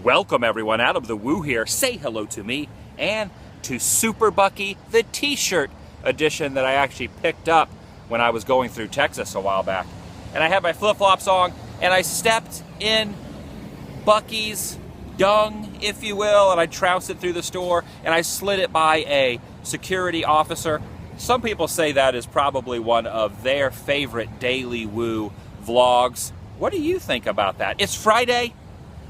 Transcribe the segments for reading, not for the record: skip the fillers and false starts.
Welcome everyone, Adam the Woo here. Say hello to me and to Super Bucky, the t-shirt edition that I actually picked up when I was going through Texas a while back. And I had my flip-flops on and I stepped in Bucky's dung, if you will, and I trounced it through the store and I slid it by a security officer. Some people say that is probably one of their favorite DailyWoo vlogs. What do you think about that? It's Friday,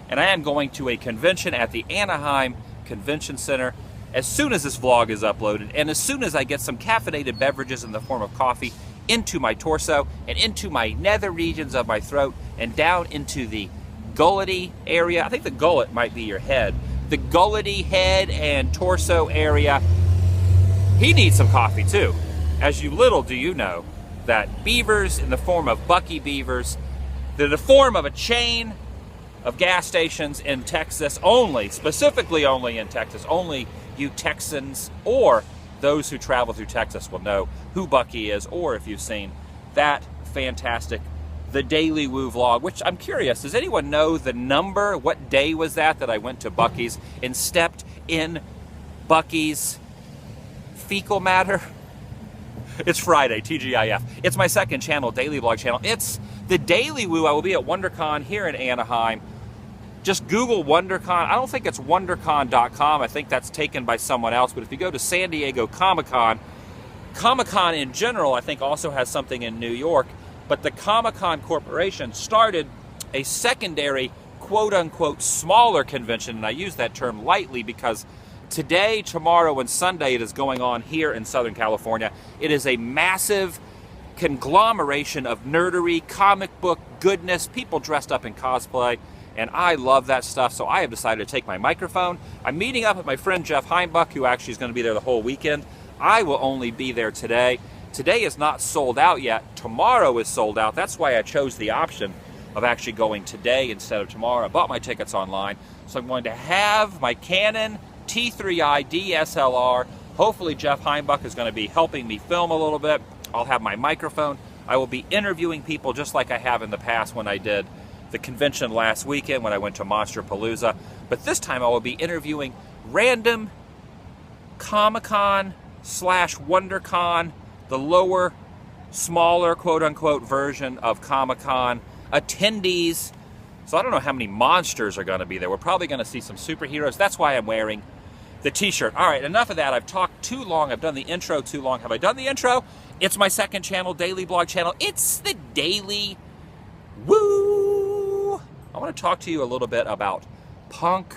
and I am going to a convention at the Anaheim Convention Center as soon as this vlog is uploaded, and as soon as I get some caffeinated beverages in the form of coffee into my torso and into my nether regions of my throat and down into the gullety area. I think the gullet might be your head. The gullety head and torso area. He needs some coffee too. As you little do you know that beavers in the form of Bucky Beavers, they're the form of a chain of gas stations in Texas only, specifically only in Texas. Only you Texans or those who travel through Texas will know who Bucky is, or if you've seen that fantastic TheDailyWoo vlog, which I'm curious, does anyone know the number? What day was that I went to Bucky's and stepped in Bucky's fecal matter? It's Friday, TGIF. It's my second channel, daily vlog channel. It's TheDailyWoo. I will be at WonderCon here in Anaheim. Just Google WonderCon. I don't think it's WonderCon.com. I think that's taken by someone else. But if you go to San Diego Comic-Con, Comic-Con in general, I think also has something in New York. But the Comic-Con Corporation started a secondary, quote-unquote, smaller convention. And I use that term lightly because today, tomorrow, and Sunday it is going on here in Southern California. It is a massive conglomeration of nerdery, comic book goodness, people dressed up in cosplay, and I love that stuff, so I have decided to take my microphone. I'm meeting up with my friend Jeff Heimbuck, who actually is going to be there the whole weekend. I will only be there today. Today is not sold out yet. Tomorrow is sold out. That's why I chose the option of actually going today instead of tomorrow. I bought my tickets online, so I'm going to have my Canon T3i DSLR. Hopefully Jeff Heimbuck is going to be helping me film a little bit. I'll have my microphone. I will be interviewing people just like I have in the past when I did the convention last weekend when I went to Monsterpalooza. But this time I will be interviewing random Comic-Con / WonderCon, the lower, smaller, quote-unquote version of Comic-Con attendees. So I don't know how many monsters are going to be there. We're probably going to see some superheroes. That's why I'm wearing the t-shirt. All right, enough of that. I've talked too long. I've done the intro too long. Have I done the intro? It's my second channel, daily blog channel. It's the Daily Woo. I want to talk to you a little bit about punk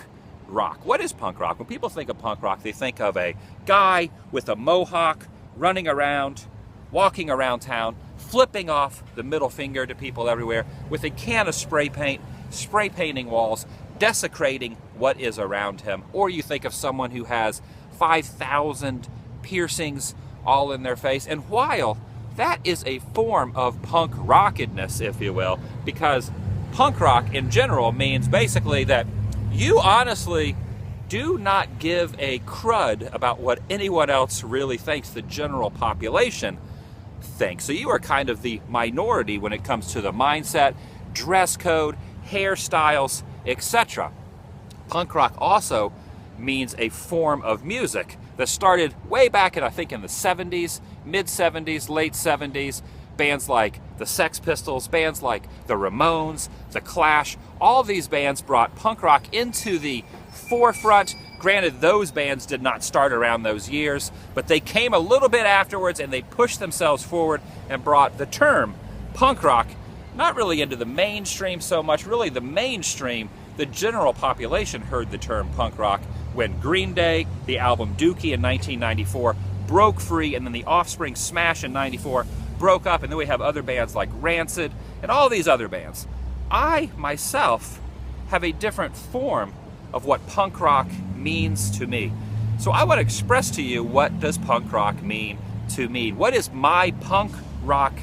rock. What is punk rock? When people think of punk rock, they think of a guy with a mohawk running around, walking around town, flipping off the middle finger to people everywhere with a can of spray paint, spray painting walls, desecrating what is around him. Or you think of someone who has 5,000 piercings all in their face. And while that is a form of punk rockedness, if you will, because punk rock in general means basically that you honestly do not give a crud about what anyone else really thinks, the general population thinks. So you are kind of the minority when it comes to the mindset, dress code, hairstyles, etc. Punk rock also means a form of music that started way back in, I think, in the 70s, mid-70s, late 70s. Bands like the Sex Pistols, bands like the Ramones, the Clash, all these bands brought punk rock into the forefront. Granted, those bands did not start around those years, but they came a little bit afterwards and they pushed themselves forward and brought the term punk rock not really into the mainstream so much. Really, the mainstream, the general population heard the term punk rock when Green Day, the album Dookie in 1994, broke free, and then the Offspring Smash in 94 broke up, and then we have other bands like Rancid and all these other bands. I, myself, have a different form of what punk rock means to me. So I want to express to you, what does punk rock mean to me? What is my punk rock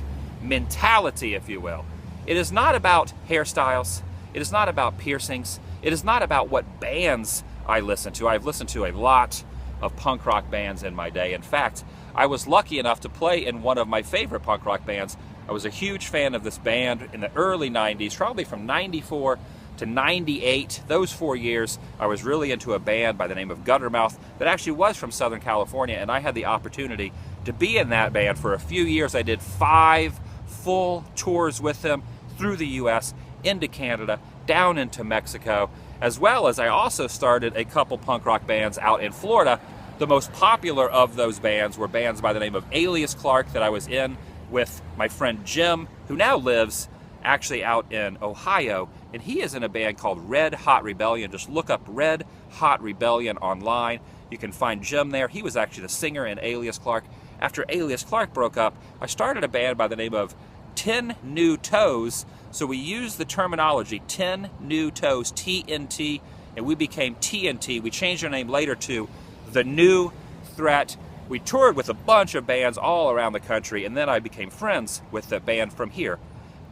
mentality, if you will? It is not about hairstyles. It is not about piercings. It is not about what bands I listen to. I've listened to a lot of punk rock bands in my day. In fact, I was lucky enough to play in one of my favorite punk rock bands. I was a huge fan of this band in the early 90s, probably from 94 to 98, those 4 years, I was really into a band by the name of Guttermouth that actually was from Southern California, and I had the opportunity to be in that band for a few years. I did 5 full tours with them through the US, into Canada, down into Mexico, as well as I also started a couple punk rock bands out in Florida. The most popular of those bands were bands by the name of Alias Clark that I was in with my friend Jim, who now lives actually out in Ohio, and he is in a band called Red Hot Rebellion. Just look up Red Hot Rebellion online. You can find Jim there. He was actually the singer in Alias Clark. After Alias Clark broke up, I started a band by the name of 10 New Toes. So we used the terminology 10 New Toes, TNT, and we became TNT. We changed our name later to The New Threat. We toured with a bunch of bands all around the country, and then I became friends with the band from here,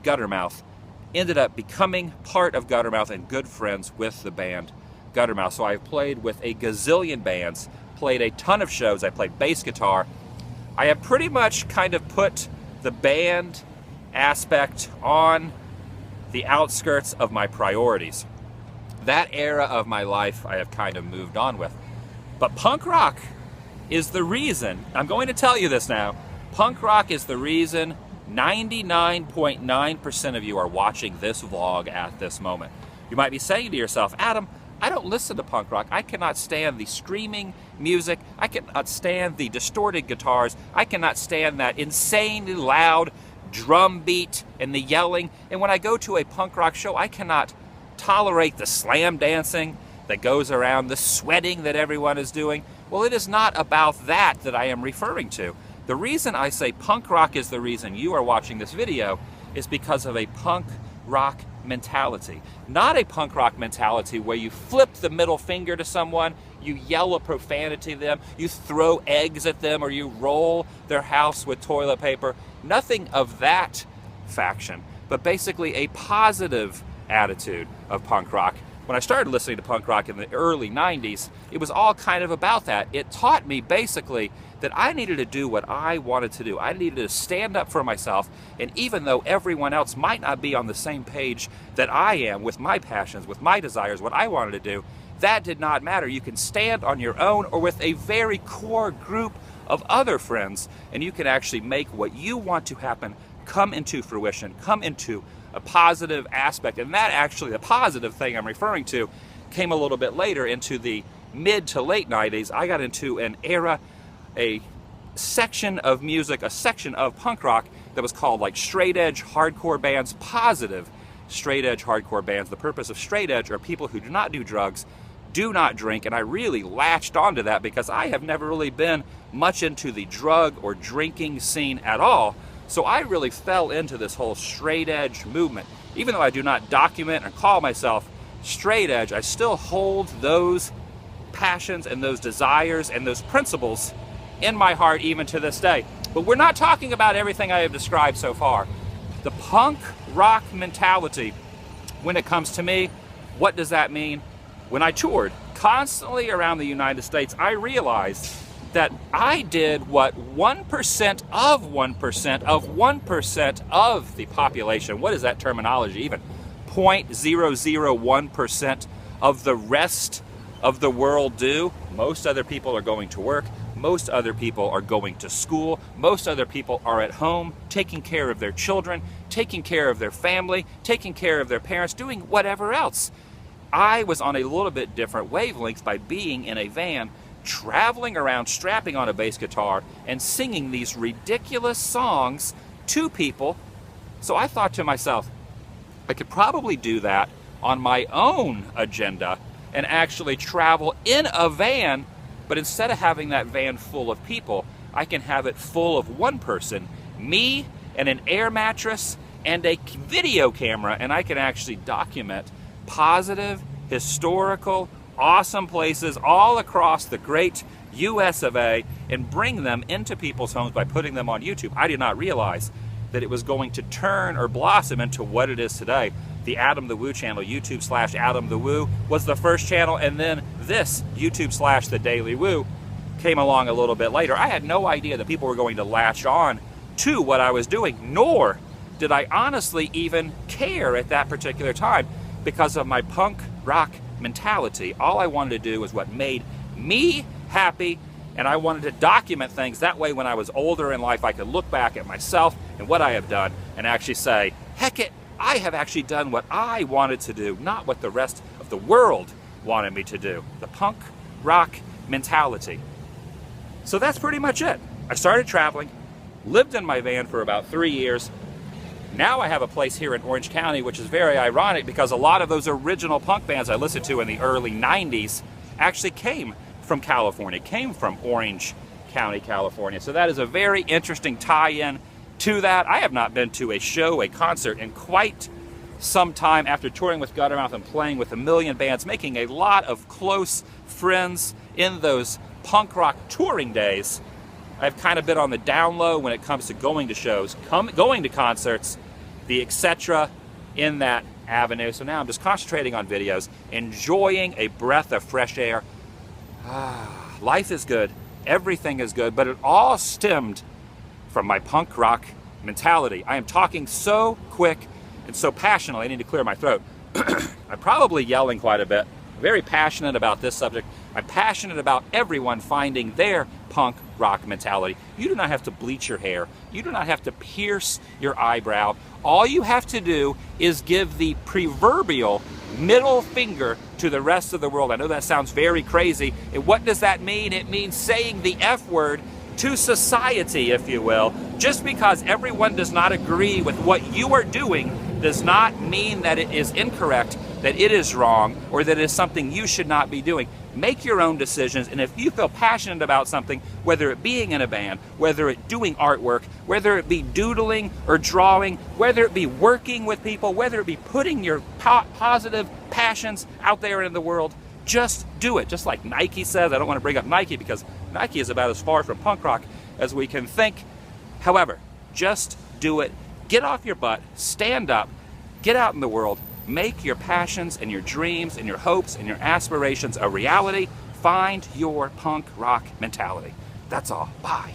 Guttermouth. Ended up becoming part of Guttermouth and good friends with the band Guttermouth. So I've played with a gazillion bands, played a ton of shows. I played bass guitar. I have pretty much kind of put the band aspect on the outskirts of my priorities. That era of my life I have kind of moved on with. But punk rock is the reason, I'm going to tell you this now, punk rock is the reason 99.9% of you are watching this vlog at this moment. You might be saying to yourself, Adam, I don't listen to punk rock. I cannot stand the screaming music. I cannot stand the distorted guitars. I cannot stand that insanely loud drum beat and the yelling. And when I go to a punk rock show, I cannot tolerate the slam dancing that goes around, the sweating that everyone is doing. Well, it is not about that I am referring to. The reason I say punk rock is the reason you are watching this video is because of a punk rock mentality. Not a punk rock mentality where you flip the middle finger to someone, you yell a profanity to them, you throw eggs at them, or you roll their house with toilet paper. Nothing of that faction, but basically a positive attitude of punk rock. When I started listening to punk rock in the early 90s, it was all kind of about that. It taught me basically that I needed to do what I wanted to do. I needed to stand up for myself, and even though everyone else might not be on the same page that I am with my passions, with my desires, what I wanted to do, that did not matter. You can stand on your own or with a very core group of other friends, and you can actually make what you want to happen come into fruition, come into a positive aspect. And that actually, the positive thing I'm referring to, came a little bit later into the mid to late 90s. I got into an era, a section of music, a section of punk rock that was called like straight edge hardcore bands, positive straight edge hardcore bands. The purpose of straight edge are people who do not do drugs, do not drink, and I really latched onto that because I have never really been much into the drug or drinking scene at all. So I really fell into this whole straight edge movement. Even though I do not document or call myself straight edge, I still hold those passions and those desires and those principles in my heart even to this day. But we're not talking about everything I have described so far. The punk rock mentality, when it comes to me, what does that mean? When I toured constantly around the United States, I realized that I did what 1% of 1% of 1% of the population, what is that terminology even? 0.001% of the rest of the world do. Most other people are going to work. Most other people are going to school. Most other people are at home taking care of their children, taking care of their family, taking care of their parents, doing whatever else. I was on a little bit different wavelength by being in a van, traveling around, strapping on a bass guitar, and singing these ridiculous songs to people. So I thought to myself, I could probably do that on my own agenda and actually travel in a van, but instead of having that van full of people, I can have it full of one person, me and an air mattress and a video camera, and I can actually document positive, historical, awesome places all across the great US of A and bring them into people's homes by putting them on YouTube. I did not realize that it was going to turn or blossom into what it is today. The Adam the Woo channel, YouTube/Adam the Woo, was the first channel, and then this YouTube/TheDailyWoo came along a little bit later. I had no idea that people were going to latch on to what I was doing, nor did I honestly even care at that particular time. because of my punk rock mentality. All I wanted to do was what made me happy, and I wanted to document things. That way, when I was older in life, I could look back at myself and what I have done and actually say, heck it, I have actually done what I wanted to do, not what the rest of the world wanted me to do. The punk rock mentality. So that's pretty much it. I started traveling, lived in my van for about 3 years. Now I have a place here in Orange County, which is very ironic because a lot of those original punk bands I listened to in the early 90s actually came from California, came from Orange County, California. So that is a very interesting tie-in to that. I have not been to a show, a concert in quite some time after touring with Guttermouth and playing with a million bands, making a lot of close friends in those punk rock touring days. I've kind of been on the down low when it comes to going to shows, going to concerts, the etc. in that avenue. So now I'm just concentrating on videos, enjoying a breath of fresh air. Life is good, everything is good, but it all stemmed from my punk rock mentality. I am talking so quick and so passionately, I need to clear my throat. I'm probably yelling quite a bit. I'm very passionate about this subject. I'm passionate about everyone finding their punk rock mentality. You do not have to bleach your hair. You do not have to pierce your eyebrow. All you have to do is give the proverbial middle finger to the rest of the world. I know that sounds very crazy. And what does that mean? It means saying the F word to society, if you will. Just because everyone does not agree with what you are doing does not mean that it is incorrect, that it is wrong, or that it is something you should not be doing. Make your own decisions, and if you feel passionate about something, whether it being in a band, whether it doing artwork, whether it be doodling or drawing, whether it be working with people, whether it be putting your positive passions out there in the world, just do it. Just like Nike says. I don't want to bring up Nike because Nike is about as far from punk rock as we can think. However, just do it. Get off your butt, stand up, get out in the world, make your passions and your dreams and your hopes and your aspirations a reality. Find your punk rock mentality. That's all. Bye.